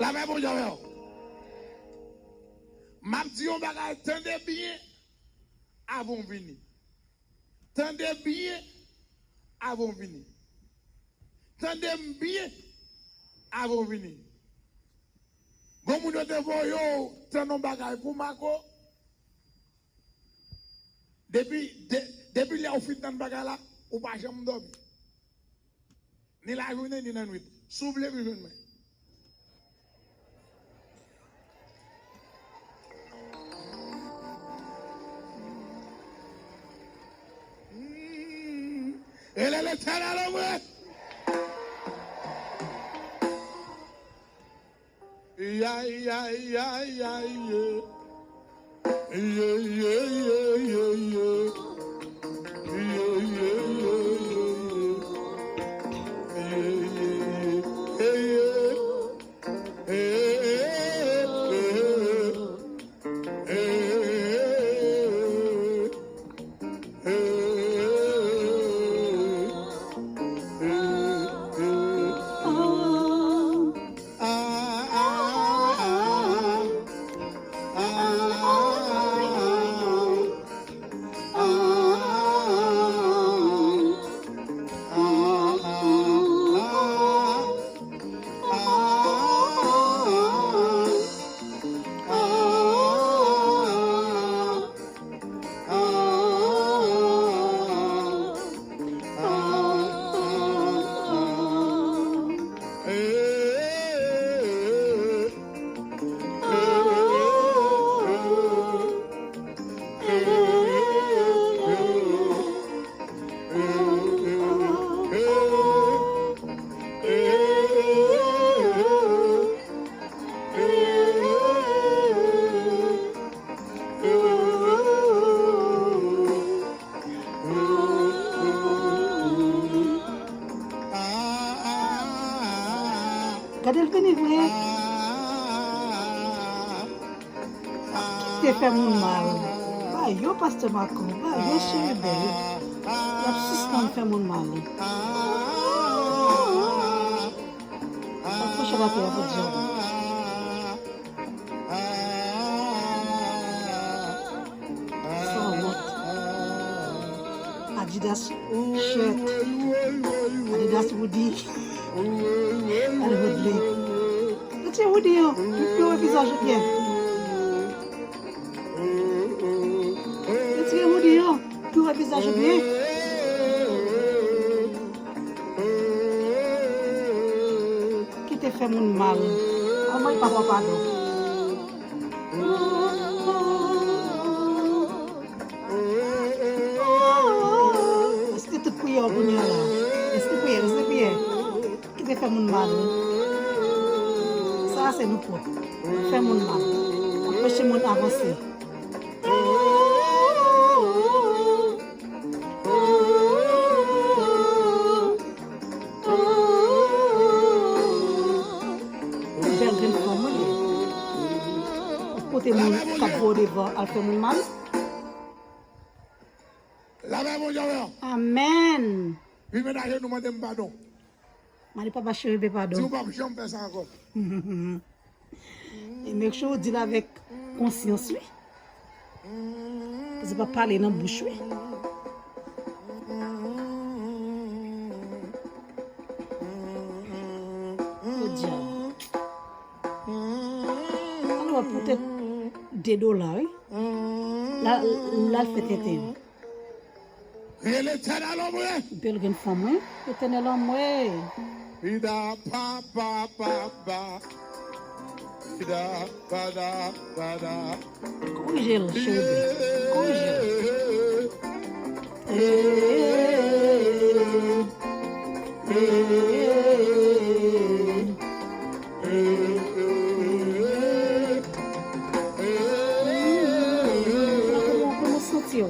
La même bon Dieu. M'a dit on bagay tendez bien avant venir. Tendez bien avant venir. Tendez bien avant venir. Bon moun te voyo tendon bagay pour mako. Depuis les offices dans bagay là, ou pas jamais dormi. Ni la journée ni la nuit. S'ouvre les yeux. Elle est l'éternel au moins. Ya ya ya ya ya. Yeah yeah yeah yeah yeah. Yeah yeah yeah Gadel veni vwe. Te fè moun mal. Ba yo Pastor Marco, ba yo chéri bel. La suspend fè moun mal. Approche la paix avec Dieu. Adidas shirt, Adidas hoodie, elle hoodie. Petit hoodie, tu peux visage bien. Petit hoodie, tu peux visage bien. Qui te fait mon mal? Ah moi pas pardon. Qui te fait mon mal? Ça c'est nous pour faire mon mal. Empêcher mon avancer. Côté mon capot devant, elle fait mon mal. La même bon Dieu. Amen. Oui, mais d'ailleurs, nous demandons pardon. Je ne peux pas chercher pardon. Si vous ne pouvez pas faire ça encore. Et make sure dire avec conscience, oui. Parce que pas parler dans la bouche, oui. Le diable. Alors, peut-être $2, oui. Là, il fait tête. Et l'éternel au moins. Belle une femme, oui. L'éternel au moins. Ida pa pa pa pa. Ida pa da pa da. Congèle, chérie. Congèle. Comment sentir?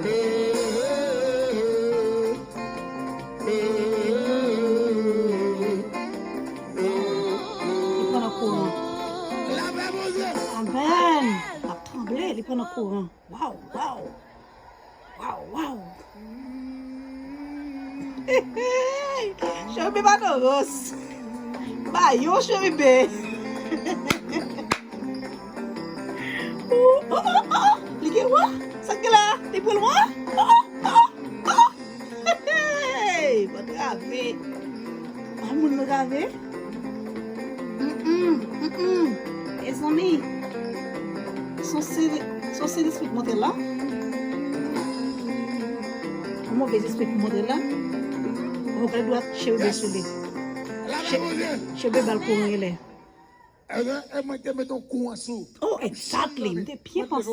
Amen. A tremblé, il prend le courant. Waouh, waouh. Waouh, waouh. Je ne vais pas de rose. Bah, yo, je vais Lagi wah, sakila, tipul wah. Hey, pas grave. Amoun me grave. Les amis, son c'est l'esprit monter là. Un mauvais esprit monter là. On va doit chez le chez le balcon il est. Oh, exactly. T'es bien pensé.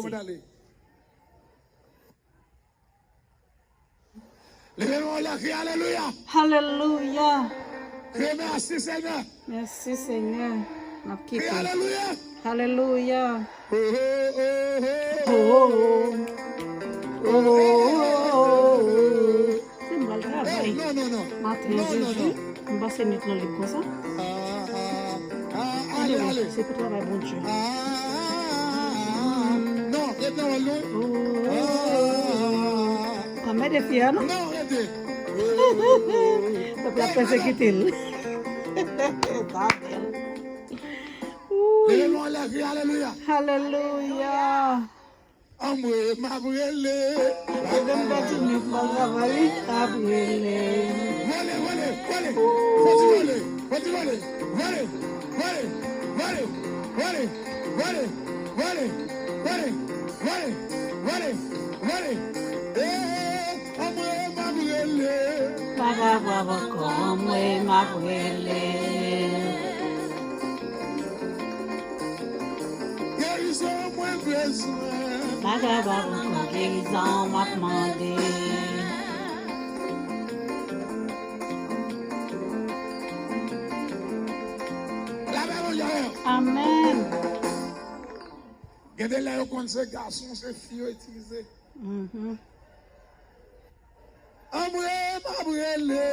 Alléluia. Alléluia. Merci Seigneur. Merci Seigneur. Alléluia. Alléluia. C'est mal travail. Non. Matin Jésus, on va se mettre dans le comme ça. Allez. C'est pour travailler bon Dieu. Non, Quand même des filles, non? non, arrêtez. Peuple a persécuté. Alléluia. Alléluia. Amoué, ma brûlé. Madame Batini, pas travailler, à brûler. Volez. Amoué, ma brûlé. Pas grave, encore, moi, m'a brûlé. Guérison, moins besoin. Pas grave, encore, guérison, m'a demandé. Amen. Regardez là, on sait garçon, c'est fille utilisé. Amoué, ma brûlé.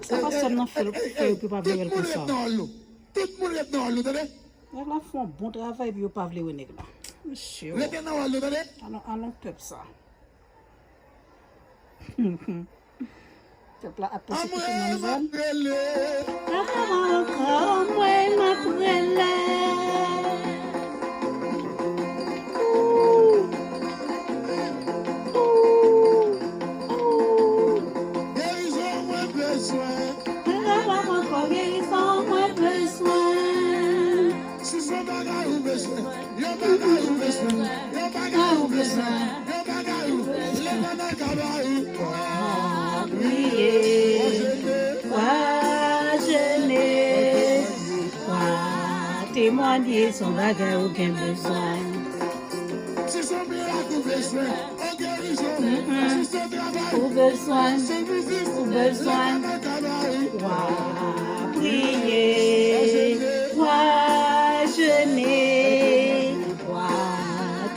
Ça va seulement faire pour pas vouloir comme ça. Tout le monde est dans l'eau, attendez. Là, font un bon travail pour pas vouloir là. Monsieur. Le est dans l'eau, attendez. Allons peuple ça. Peuple a persécuté Amoué, ma mademoiselle. brûlé. Encore, moi, m'a brûlé. Guérison, moins besoin. Encore, guérison, moi, besoin. Si son bagage ou besoin, yo bagage ou besoin, yo bagage ou besoin, yo bagage ou besoin, le bagage ou témoigner son bagage ou bien besoin. si son miracle ou besoin, en guérison, si son travail Ou besoin, son musique ou besoin. Prier, jeûner,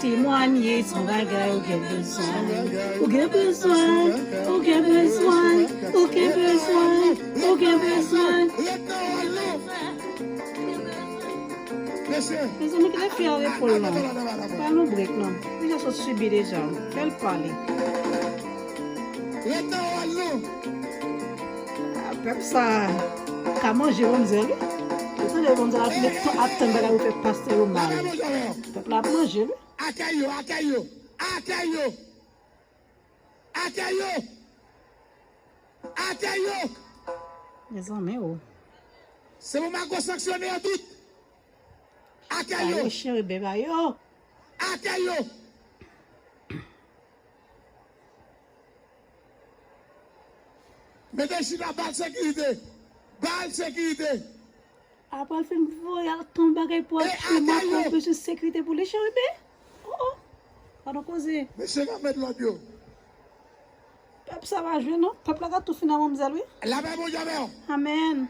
témoigner son bagage ou bien besoin. Ou bien besoin, ou bien besoin, ou bien besoin, ou bien besoin. Les amis qui les fait avec Paul là, pas nous break là. Ils ont subi déjà. Fais-le parler. Peuple ça, comment j'ai mangé lui? Vous savez, on a fait attendre à vous faire passer au mal. Peuple a mangé lui. Akayo. Les amis, oh. C'est pour ma sanctionner à tout. Akayo. Allez, chérie bébé, yo. Akayo. Mettez sur la balle sécurité. Balle sécurité. Après, il fait une voyage ton bagage pour un peu de sécurité pour les chérie bébé. Oh. Pardon, causer. Monsieur va mettre l'audio. Peuple, ça va jouer, non? Peuple, a tout finalement, oui? La paix, mon Dieu. Amen.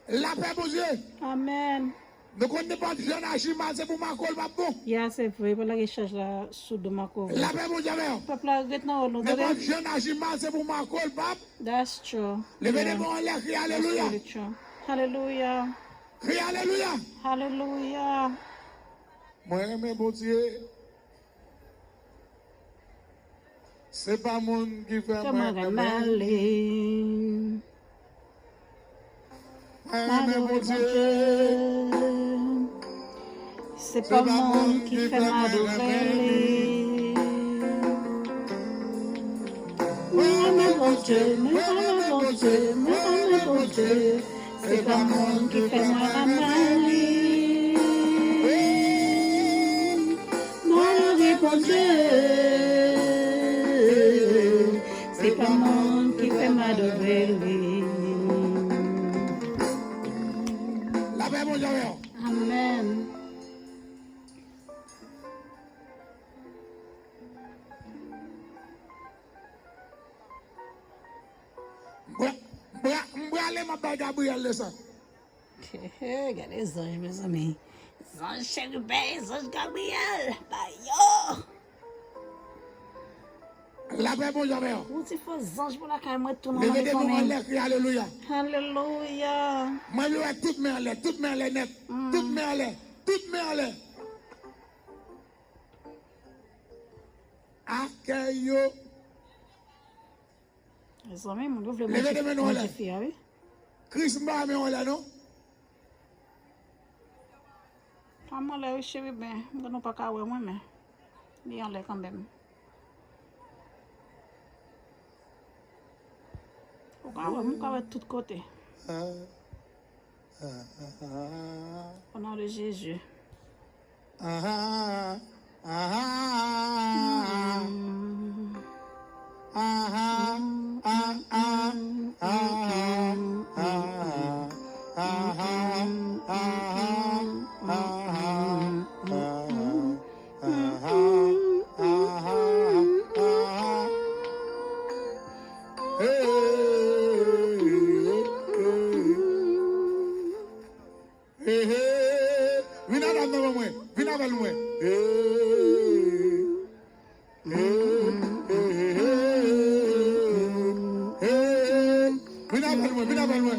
La paix, mon Dieu. Amen. Nous ne connaissons pas de jeune agiment, c'est pour ma colle, pas bon. Yeah, c'est vrai, pour la recherche là, sous de ma cour. La paix, mon Dieu. Peuple, maintenant, on Mais pas de jeune agiment, c'est pour ma colle, pas. That's true. Levez-les mains en l'air, crie Alléluia. That's really true. Hallelujah. Crie Alléluia. Hallelujah. Moi, mais mon Dieu. C'est pas mon qui fait Comment moi. aller? Moi, mais mon Dieu. C'est pas monde qui fait mal de mais bon Dieu, c'est pas monde qui fait mal à Marie. Bon Dieu, c'est pas monde qui fait mal de La paix, mon Dieu. Amen. M'brale ma bague Gabriel le ça. Regarde les anges, mes amis. Les anges chérubins, les anges Gabriel. Bayo. La paix, mon Dieu. Où tu fais anges pour la caille, moi, tout le Levez monde des mains en l'air, criez alléluia. Alléluia. Moi, je vais toutes mains en l'air, toutes mains en l'air net. Toutes mains en l'air, toutes mains en l'air. Accueille. Les amis, mon Dieu, vous Levez des mains en l'air. oui. Christ m'a mis en l'air, non? Pas moi, là, chérie, ben, je ne pas qu'à moi, mais il y en a quand même. Au cas où, je vais de tous côtés. Au nom de Jésus. Viens avec moi. Viens avec moi.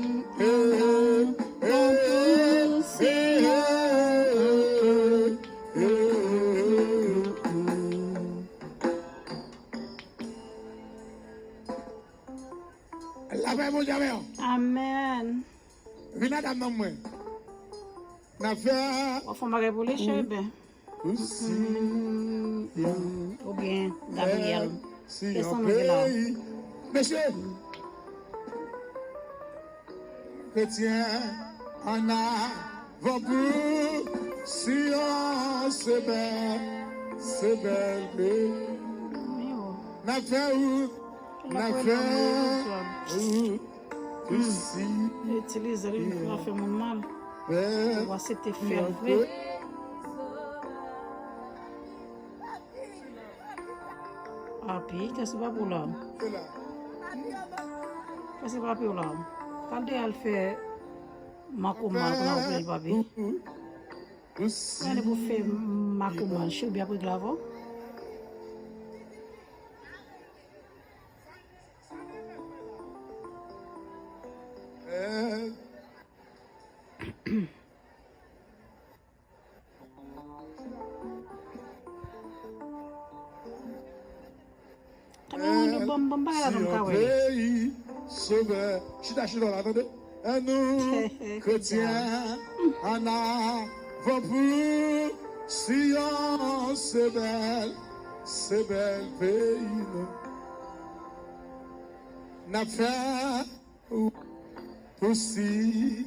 La paix, mon Dieu. Amen. Viens avec moi. Na fait. On fait ma pour les chérie, ben. Aussi. Ou bien, Gabriel. Si Qu'est-ce on qu'on fait là? paye. Monsieur. Chrétien, en avant pour science, c'est belle. Na fait où? Na fait où? Aussi. Utilise le pour faire mon mal. Voir c'était fait vrai. Ah, puis, qu'est-ce que c'est pas pour là? Qu'est-ce que c'est pas pour là? Quand elle fait Makouman, on a oublié le papier. Quand elle fait Makouman, je suis bien pour Glavo. Sauveur, je suis d'acheter dans l'attendez. Et nous, chrétiens, en avant pour Sion, c'est belle pays. N'a fait pour Sion,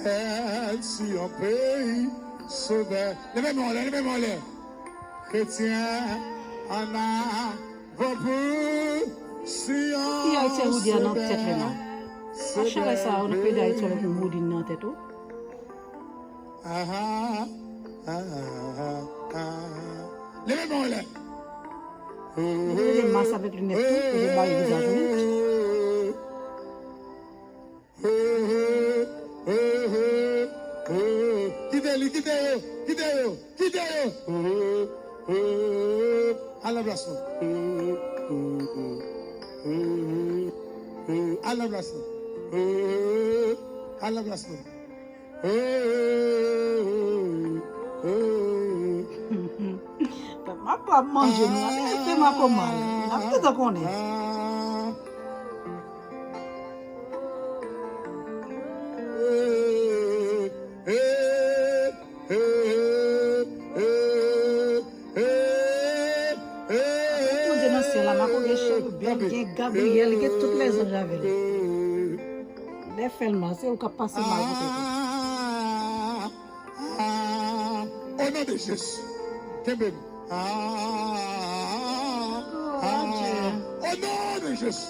elle, Sion pays, sauveur. Levez-moi là. Chrétiens, en avant pour Sion, il y a été roudi dans tête là. À chaque ça on peut d'aller sur le roudi dans tête tout. Levez-moi là. Vous avez des masses avec lunettes tout, vous avez le visage. Quittez-le. À la place. À la place. À la place. Ma pas manger, c'est ma commande. Qu'est-ce qu'on est? ciel, là, ma cogne chérubin, gen Gabriel, gen toutes les anges avec lui. Les films, c'est où qu'a passé mal pour Au nom de Jésus. Kembem. Au nom de Jésus.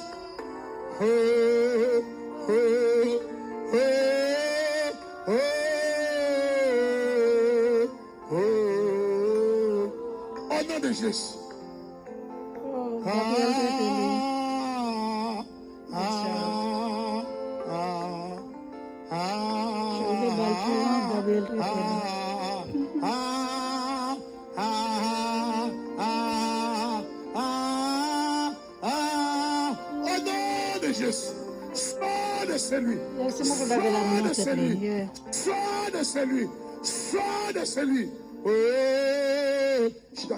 Au nom de Jésus. Oh, Gabriel, Sors de celui. Sors de celui. Sors de celui. Oh,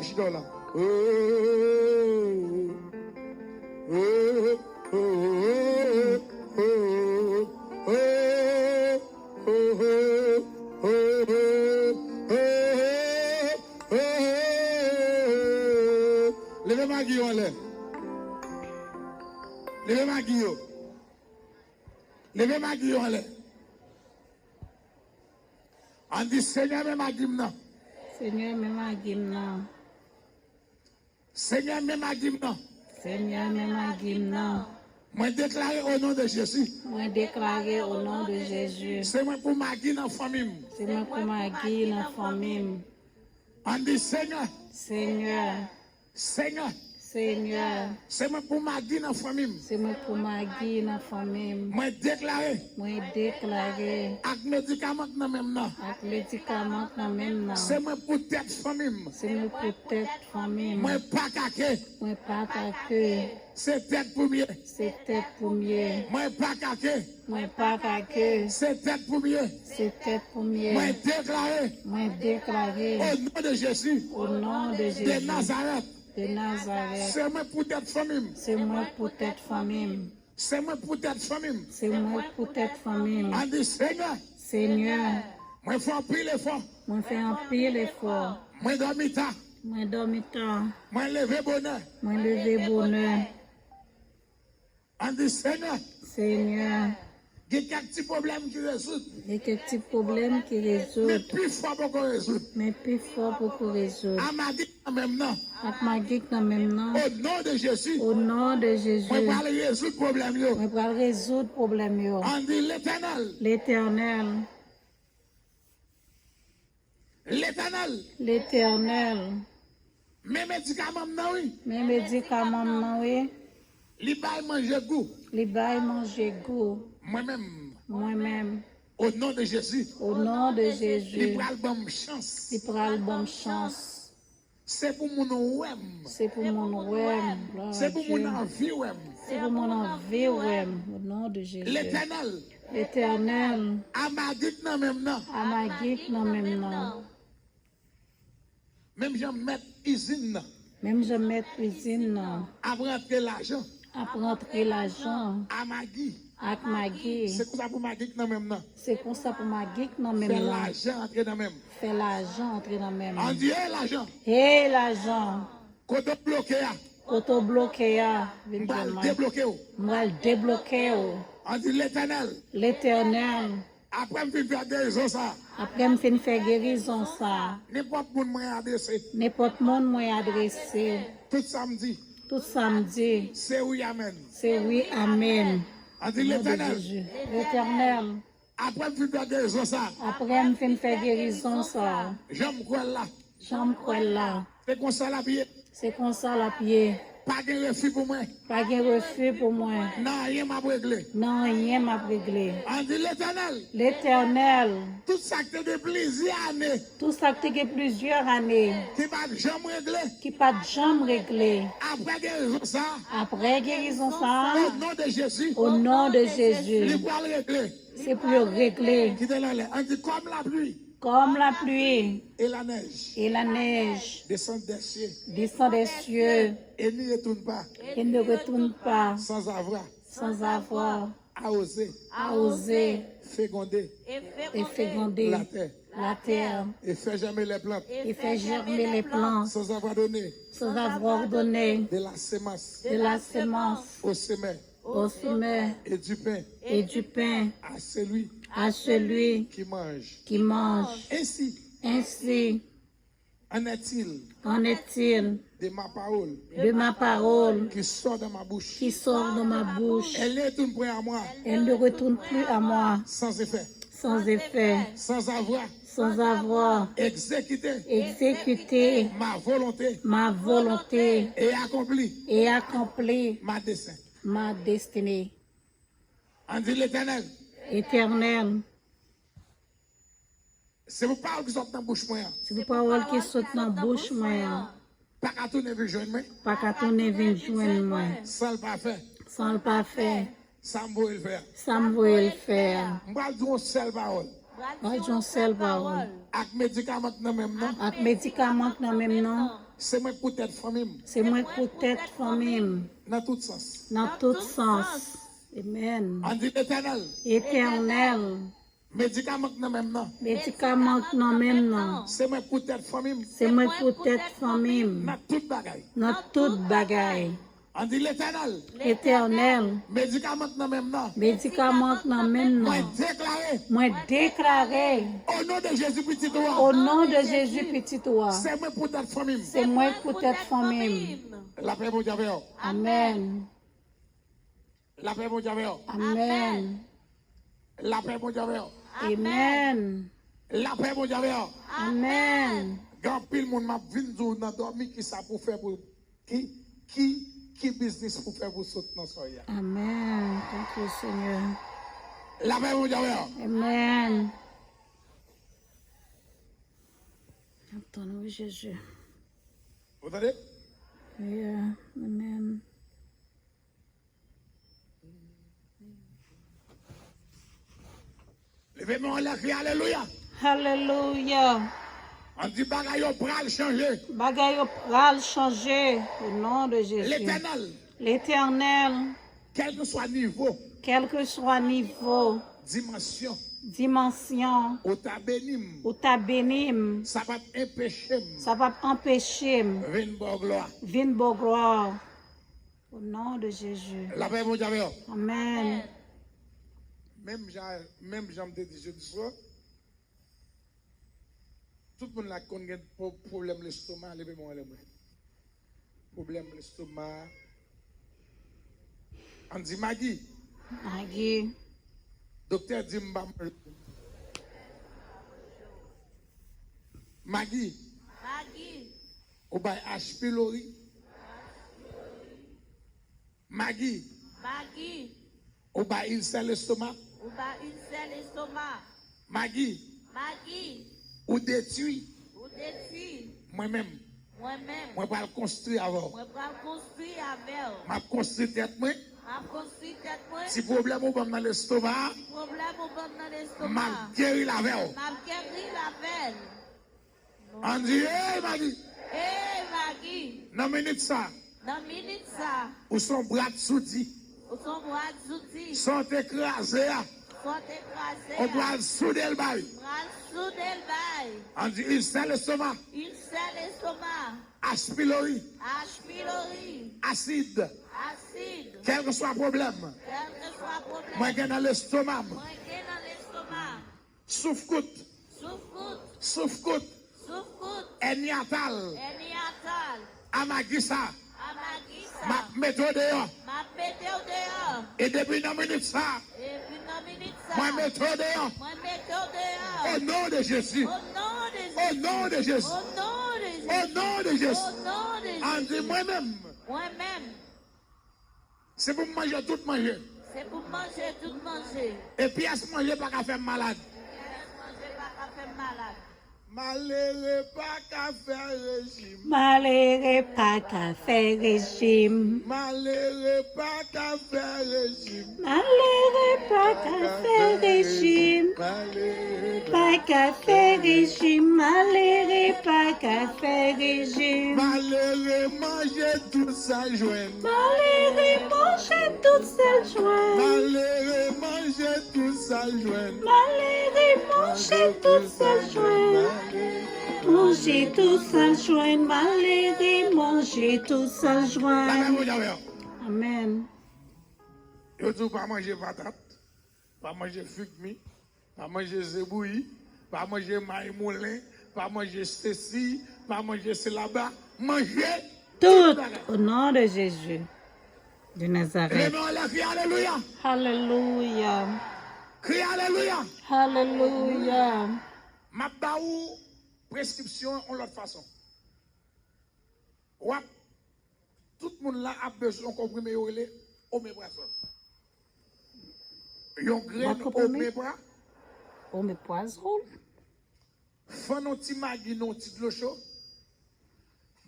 chida là. Oh, oh, oh, oh, levez ma guillon là. Levez ma guillon. Levez ma guillon là. On dit Seigneur, même ma guillon. Seigneur, même ma guillon. Seigneur, même ma guillon. Seigneur, même ma guillon. Moi déclarer au nom de Jésus. Moi déclarer au nom de Jésus. C'est moi pour ma guillon dans la famille. C'est moi pour ma guillon dans la famille. On dit Seigneur. Seigneur. Seigneur. Seigneur. C'est moi pour ma guillon dans la famille. C'est moi pour ma guillon dans la famille. Moi déclarer. Moi déclarer. Avec médicaments dans même nom. Avec médicaments dans même nom. C'est moi pour tête famille. C'est moi pour tête famille. Moi pas caquer. Moi pas caquer. C'est tête premier. C'est tête premier. Moi pas caquer. Moi pas caquer. C'est tête premier. C'est tête premier. Moi déclarer. Moi déclarer. Au nom de Jésus. Au nom de Jésus. De Nazareth. De Nazareth. C'est moi pour tête famille. C'est moi pour tête famille. C'est moi pour tête famille. C'est moi pour tête famille. On dit Seigneur. Seigneur. Moi fais un pile effort. Moi fais un pile effort. Moi dormi tard. Moi dormi tard. Moi lever bonheur. Moi lever bonheur. On dit Seigneur. Seigneur. Il y a quelques petits problèmes qui résoudent. Il y a quelques petits problèmes qui résoudent. Mais plus fort pour qu'on résoudre. Mais plus fort pour qu'on résoudre. À ma guide en même temps. À ma guide en même temps. Au nom de Jésus. Au nom de Jésus. Moi vais résoudre le problème. Moi vais résoudre le problème. On dit l'Éternel. L'Éternel. L'Éternel. L'Éternel. Mes médicaments, oui. Mes médicaments, oui. Les bails manger goût. Les bails manger goût. Moi-même. Moi-même. Au nom de Jésus. Au nom de Jésus. Il prend bonne chance. Il prend bonne chance. C'est pour mon ouem. C'est pour mon ouem. C'est pour mon envie ouem. C'est pour mon envie ouem. Au nom de Jésus. L'Éternel. L'Éternel. À ma guide non même non. À ma guide non même non. Même je mets usine. Même je mets cuisine. Après rentrer l'argent. Après rentrer l'argent. À ma guide. Avec ma guide. C'est comme ça pour ma guide non même non. C'est comme ça pour ma guide non même non. non. Faire l'argent entrer dans même. Faire l'argent entrer dans même. On dit l'argent. Hé l'argent. Quand on bloqué. Quand on bloqué. On va débloquer. On va débloquer. On dit l'Éternel. L'Éternel. Après, je vais faire guérison ça. Après, je vais faire guérison ça. N'importe qui m'a adressé. N'importe qui m'a adressé. Tout samedi. Tout samedi. C'est oui, amen. C'est oui, amen. On dit l'Éternel. L'Éternel. Après, je vais faire guérison ça. Après, je vais faire guérison ça. J'aime quoi là. J'aime quoi là. C'est comme ça la pied. C'est comme ça la pied. Pas de refus pour moi. Pas de refus pour moi. Non, rien m'a réglé. Non, rien m'a réglé. On dit l'Éternel. L'Éternel. Tout ça qui de plusieurs années. Tout ça qui a plusieurs années. Qui pas de jamais réglé. Qui pas de jamais réglé. Après guérison ça. Après guérison ça. Au nom de Jésus. Au nom de Jésus. Il va régler. C'est pour le régler. Qui on dit comme la pluie. Comme la pluie. Et la neige. Et la neige. Descend des cieux. Descend des cieux. Et ne retourne pas. Et ne retourne pas. Sans avoir. Sans avoir. À oser. À oser. Féconder. Et féconder. La terre. la terre et fait germer les plantes et fait germer les plantes sans avoir donné sans avoir donné de la sémence de la semence au semeur au semeur et du pain à qui celui qui mange. Ainsi En en est-il est-il de ma parole de ma parole qui sort de ma bouche. qui sort de ma bouche? Elle est une point à moi Elle ne retourne plus à moi sans effet, sans effet, sans avoir exécuté ma volonté et ma accompli dessein. ma destinée. On dit l'Éternel, Éternel, c'est vos paroles qui sortent dans la bouche moi. c'est vos paroles qui sortent dans la bouche moi, Pas qu'à tourner vers joindre moi, pas qu'à tourner venir joindre moi, sans le pas faire, sans le pas faire, sans me le faire. ça me veut le faire. Je vais dire une seule parole. Moi, j'en sais la parole. Avec médicament dans même non, Avec médicaments dans même nom, c'est moi pour tête famille c'est moi pour tête famille, dans tout sens. dans tout sens. Amen. On dit l'Éternel, Éternel, médicament dans même non, médicaments dans même nom, c'est moi pour tête famille c'est moi pour tête famille, dans toute bagaille. dans toute bagaille. On dit l'Éternel, Éternel, médicament dans même non, médicaments dans même moi nom, déclaré moi déclaré au nom de Jésus petit roi, au nom de Jésus petit roi, c'est moi pour tête famille. c'est moi pour tête famille. La paix mon Dieu avec vous. Amen. La paix mon Dieu avec vous. Amen. La paix mon Dieu avec vous. Amen. La paix mon Dieu avec vous. Amen. Grand pile monde m'a vindu dans dormi qui ça pour faire pour qui business pour faire pour sauter dans soya. Amen. Thank you, Seigneur. La paix mon Dieu avec vous. Amen. Entendons Jésus. Vous entendez? Yeah. Amen. Levez-moi en l'air, criez alléluia. Hallelujah. On dit bagaille au bras changer. Bagaille pral changer au nom de Jésus. L'Éternel, L'Éternel, quel que soit niveau, quel que soit niveau, dimension, dimension, ou ta bénim, ou ta bénim, ça va empêcher ça va empêcher venir bon gloire. vin beau gloire. Au nom de Jésus. La paix mon Dieu avec vous. Amen. Même j'en me dit jeudi soir, tout le monde a un problème de l'estomac, levez-moi les mains. Problème de l'estomac. On dit Maggie, Maggie, docteur dit Maggie, ou by H. pylori. Maggie, ou by ulcère l'estomac. Maggie, ou détruit. Moi-même, moi vais le construire avant. Je construire tête moi. Si problème ou dans l'estomac, je guéris la veille. On dit, hey Maggie, dans minute ça, ou son bras soudi, sont écrasés, on doit souder le bail. On dit, il sait l'estomac, H. pylori, acide, quel que soit le problème, moi j'ai dans l'estomac, souffle-coute, eniatal, amagissa, ma méthode dehors. Et depuis une minute ça, moi méthode dehors. Au nom de Jésus. Au nom de Jésus. Au nom de Jésus. On dit moi-même. C'est pour manger tout manger. Et puis à ce manger pas qu'à faire malade. Malheureux pas qu'à faire régime. Malheureux pas qu'à faire régime. Malheureux pas qu'à faire régime. Malheureux pas qu'à faire régime. Malheureux Pas qu'à faire régime. Malheureux pas qu'à faire régime. Malheureux manger tout ça joindre. Malheureux manger toute seule joie. Malheureux manger tout ça joindre. Malheureux manger toute seule joie. Manger tout seul joint. Malheureux manger tout seul La joint. même chose. Amen. Yo dis pas manger patate, pas manger figmi, pas manger zébouille, pas manger maï moulin, pas manger ceci, pas manger cela bas, manger Tout au nom de Jésus de Les Nazareth. mains en l'air, crie alléluia. Hallelujah. Crie alléluia. Hallelujah. Ma baou prescription en l'autre façon. Wap, tout le monde là a besoin de comprimer oméprazole. Yon graine omépra, Omeprazole. fon non ti magi non ti de l'eau chaud,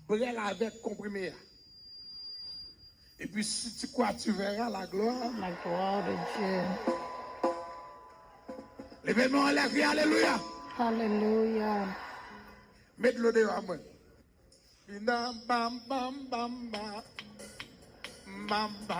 brûle avec comprimé. Et puis si tu crois, tu verras la gloire. La gloire de Dieu. Levez-moi en l'air, crie alléluia. Hallelujah. Mettez le dehors à moi. Bam bam bam bam bam bam bam.